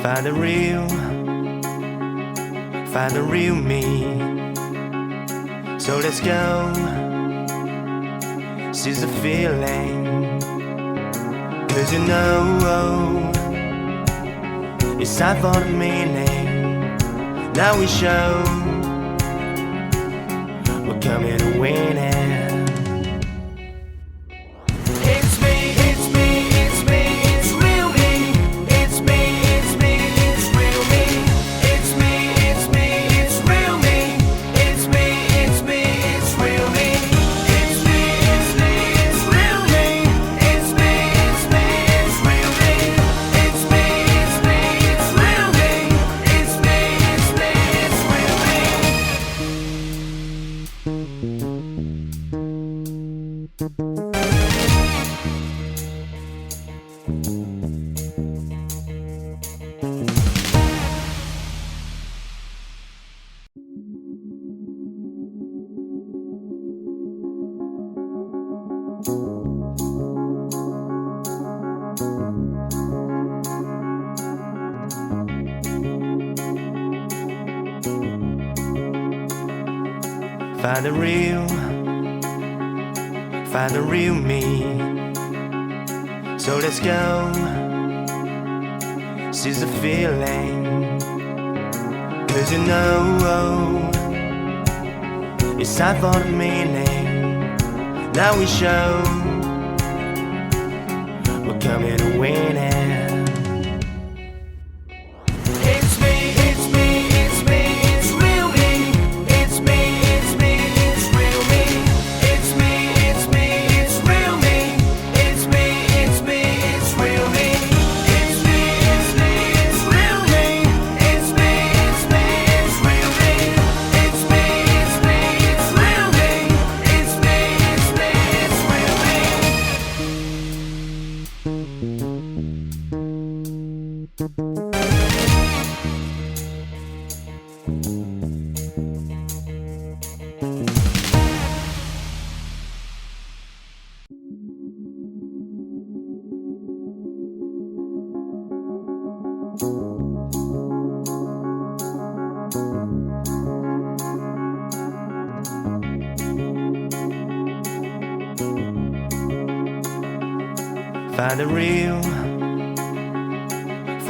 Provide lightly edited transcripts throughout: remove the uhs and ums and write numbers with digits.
Find the real me. So let's go, seize the feeling. 'Cause you know it's time for the meaning. Now we show we're coming to win it. Find the real me. So let's go, seize the feeling. 'Cause you know it's time for the meaning. Now we show we're coming to win it.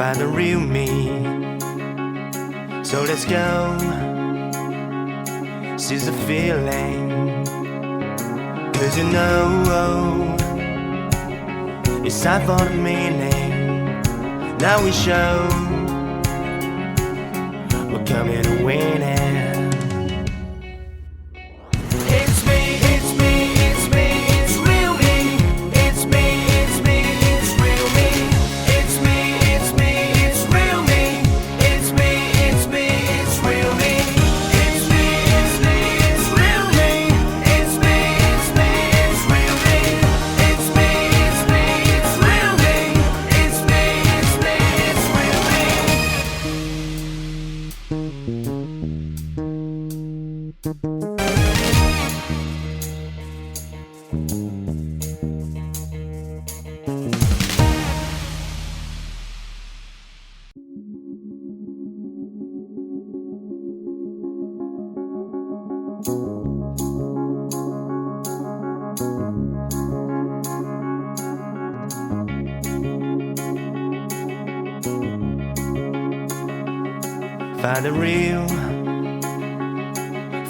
Find the real me. So let's go, seize the feeling. 'Cause you know it's time for the meaning. Now we show we're coming to win it.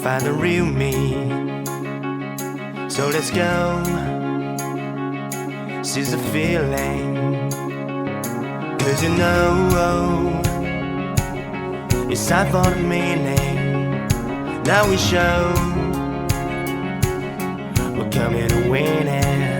Find the real me. So let's go, seize the feeling. 'Cause you know it's time for the meaning. Now we show we're coming to win it.